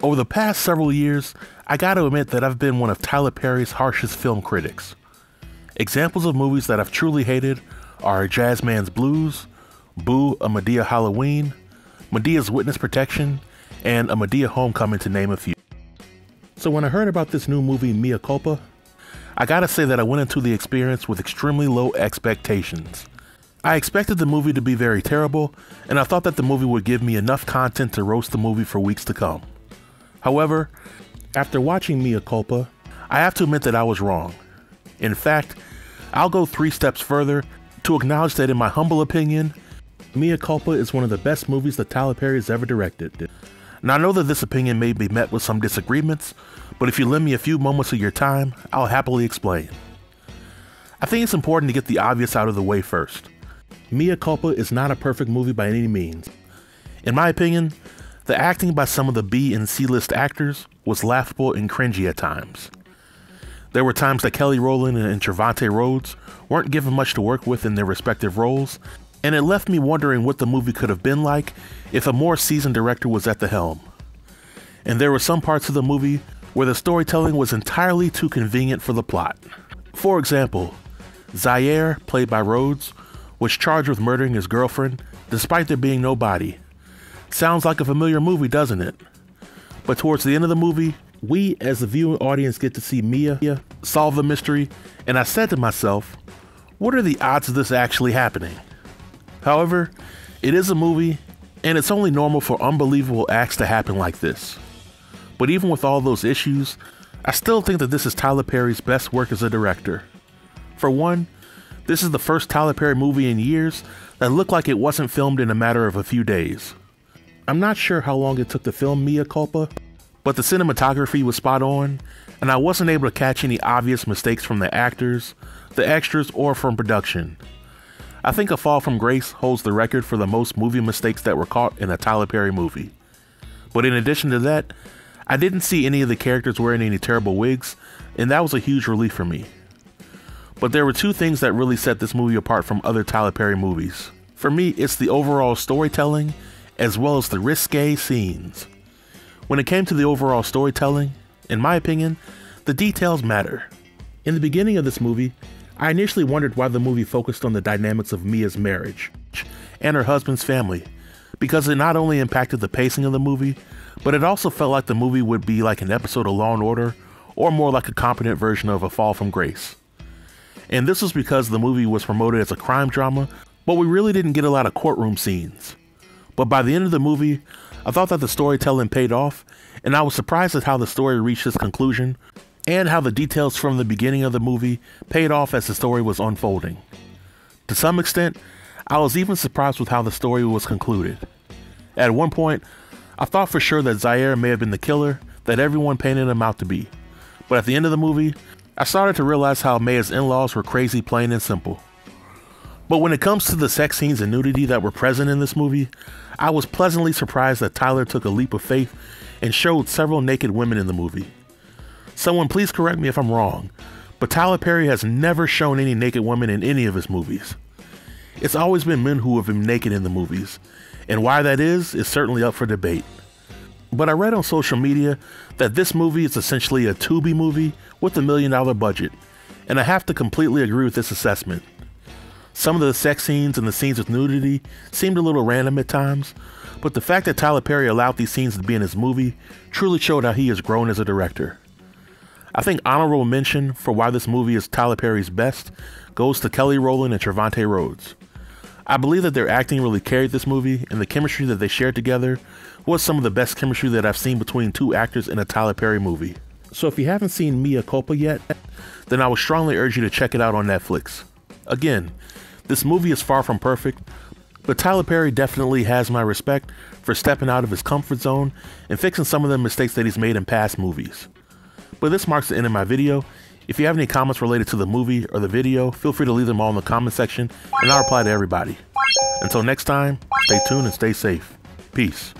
Over the past several years, I gotta admit that I've been one of Tyler Perry's harshest film critics. Examples of movies that I've truly hated are Jazzman's Blues, Boo! A Madea Halloween, Madea's Witness Protection, and A Madea Homecoming, to name a few. So when I heard about this new movie, Mea Culpa, I gotta say that I went into the experience with extremely low expectations. I expected the movie to be very terrible, and I thought that the movie would give me enough content to roast the movie for weeks to come. However, after watching Mea Culpa, I have to admit that I was wrong. In fact, I'll go 3 steps further to acknowledge that in my humble opinion, Mea Culpa is one of the best movies that Tyler Perry has ever directed. Now I know that this opinion may be met with some disagreements, but if you lend me a few moments of your time, I'll happily explain. I think it's important to get the obvious out of the way first. Mea Culpa is not a perfect movie by any means. In my opinion, the acting by some of the B and C-list actors was laughable and cringy at times. There were times that Kelly Rowland and Trevante Rhodes weren't given much to work with in their respective roles, and it left me wondering what the movie could have been like if a more seasoned director was at the helm. And there were some parts of the movie where the storytelling was entirely too convenient for the plot. For example, Zaire, played by Rhodes, was charged with murdering his girlfriend despite there being no body. Sounds like a familiar movie, doesn't it? But towards the end of the movie, we as the viewing audience get to see Mea solve the mystery, and I said to myself, what are the odds of this actually happening? However, it is a movie, and it's only normal for unbelievable acts to happen like this. But even with all those issues, I still think that this is Tyler Perry's best work as a director. For one, this is the first Tyler Perry movie in years that looked like it wasn't filmed in a matter of a few days. I'm not sure how long it took to film Mea Culpa, but the cinematography was spot on, and I wasn't able to catch any obvious mistakes from the actors, the extras, or from production. I think A Fall from Grace holds the record for the most movie mistakes that were caught in a Tyler Perry movie. But in addition to that, I didn't see any of the characters wearing any terrible wigs, and that was a huge relief for me. But there were 2 things that really set this movie apart from other Tyler Perry movies. For me, it's the overall storytelling, as well as the risque scenes. When it came to the overall storytelling, in my opinion, the details matter. In the beginning of this movie, I initially wondered why the movie focused on the dynamics of Mea's marriage and her husband's family, because it not only impacted the pacing of the movie, but it also felt like the movie would be like an episode of Law and Order, or more like a competent version of A Fall from Grace. And this was because the movie was promoted as a crime drama, but we really didn't get a lot of courtroom scenes. But by the end of the movie, I thought that the storytelling paid off, and I was surprised at how the story reached its conclusion, and how the details from the beginning of the movie paid off as the story was unfolding. To some extent, I was even surprised with how the story was concluded. At one point, I thought for sure that Zaire may have been the killer that everyone painted him out to be, but at the end of the movie, I started to realize how Mea's in-laws were crazy, plain and simple. But when it comes to the sex scenes and nudity that were present in this movie, I was pleasantly surprised that Tyler took a leap of faith and showed several naked women in the movie. Someone please correct me if I'm wrong, but Tyler Perry has never shown any naked women in any of his movies. It's always been men who have been naked in the movies, and why that is certainly up for debate. But I read on social media that this movie is essentially a Tubi movie with $1 million budget, and I have to completely agree with this assessment. Some of the sex scenes and the scenes with nudity seemed a little random at times, but the fact that Tyler Perry allowed these scenes to be in his movie truly showed how he has grown as a director. I think honorable mention for why this movie is Tyler Perry's best goes to Kelly Rowland and Trevante Rhodes. I believe that their acting really carried this movie, and the chemistry that they shared together was some of the best chemistry that I've seen between 2 actors in a Tyler Perry movie. So if you haven't seen Mea Culpa yet, then I would strongly urge you to check it out on Netflix. Again, this movie is far from perfect, but Tyler Perry definitely has my respect for stepping out of his comfort zone and fixing some of the mistakes that he's made in past movies. But this marks the end of my video. If you have any comments related to the movie or the video, feel free to leave them all in the comment section, and I'll reply to everybody. Until next time, stay tuned and stay safe. Peace.